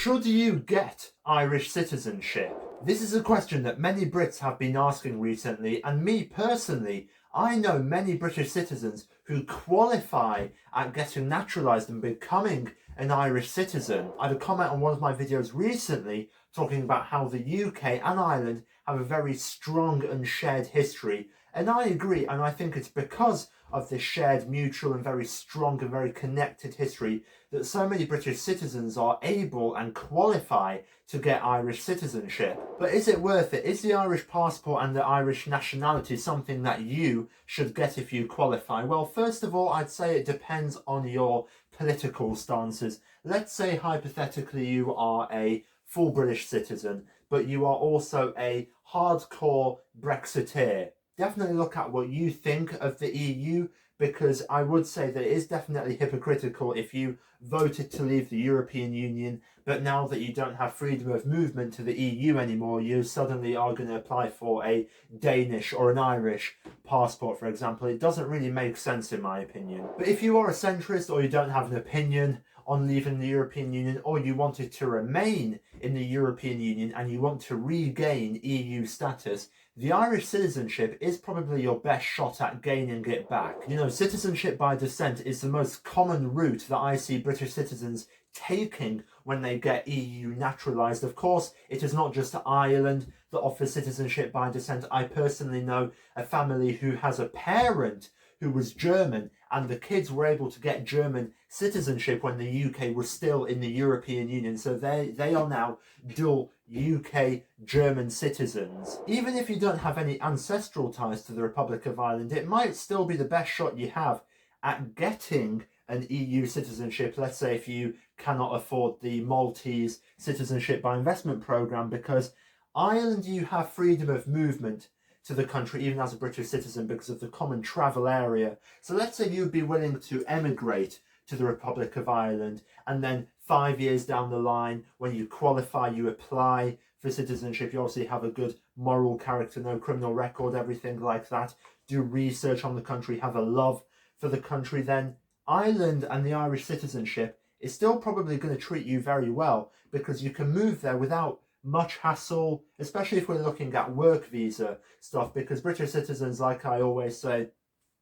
Should you get Irish citizenship? This is a question that many Brits have been asking recently, and me personally, I know many British citizens who qualify at getting naturalised and becoming an Irish citizen. I had a comment on one of my videos recently talking about how the UK and Ireland have a very strong and shared history, and I agree, and I think it's because of this shared, mutual and very strong and very connected history that so many British citizens are able and qualify to get Irish citizenship. But is it worth it? Is the Irish passport and the Irish nationality something that you should get if you qualify? Well, first of all, I'd say it depends on your political stances. Let's say hypothetically you are a full British citizen, but you are also a hardcore Brexiteer. Definitely look at what you think of the EU, because I would say that it is definitely hypocritical if you voted to leave the European Union, but now that you don't have freedom of movement to the EU anymore, you suddenly are going to apply for a Danish or an Irish passport, for example. It doesn't really make sense in my opinion. But if you are a centrist or you don't have an opinion on leaving the European Union, or you wanted to remain in the European Union and you want to regain EU status, the Irish citizenship is probably your best shot at gaining it back. You know, citizenship by descent is the most common route that I see British citizens taking when they get EU naturalised. Of course, it is not just Ireland that offers citizenship by descent. I personally know a family who has a parent who was German, and the kids were able to get German citizenship when the UK was still in the European Union. So they are now dual UK-German citizens. Even if you don't have any ancestral ties to the Republic of Ireland, it might still be the best shot you have at getting an EU citizenship. Let's say if you cannot afford the Maltese Citizenship by Investment programme, because Ireland, you have freedom of movement to the country even as a British citizen because of the common travel area. So let's say you'd be willing to emigrate to the Republic of Ireland, and then 5 years down the line, when you qualify, you apply for citizenship, you obviously have a good moral character, no criminal record, everything like that, do research on the country, have a love for the country, then Ireland and the Irish citizenship is still probably going to treat you very well, because you can move there without much hassle, especially if we're looking at work visa stuff, because British citizens, like I always say,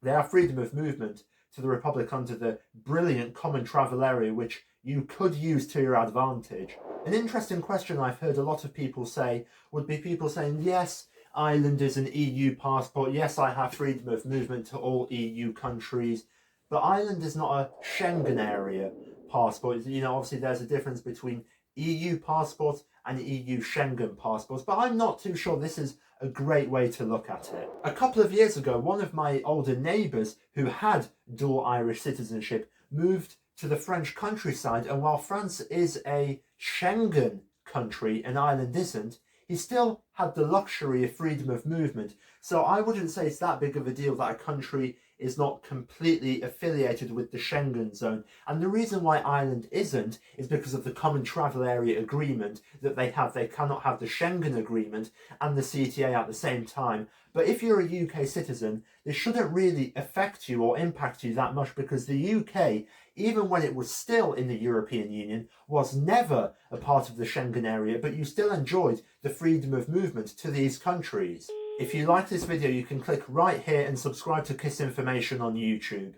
they have freedom of movement to the Republic under the brilliant common travel area, which you could use to your advantage. An interesting question I've heard a lot of people say would be people saying, yes, Ireland is an EU passport, yes, I have freedom of movement to all EU countries, but Ireland is not a Schengen area passport. You know, obviously there's a difference between EU passports and EU Schengen passports, but I'm not too sure this is a great way to look at it. A couple of years ago, one of my older neighbours who had dual Irish citizenship moved to the French countryside, and while France is a Schengen country and Ireland isn't, he still had the luxury of freedom of movement. So I wouldn't say it's that big of a deal that a country is not completely affiliated with the Schengen Zone. And the reason why Ireland isn't is because of the Common Travel Area Agreement that they have. They cannot have the Schengen Agreement and the CTA at the same time. But if you're a UK citizen, this shouldn't really affect you or impact you that much, because the UK, even when it was still in the European Union, was never a part of the Schengen area, but you still enjoyed the freedom of movement to these countries. If you like this video, you can click right here and subscribe to KISS Information on YouTube.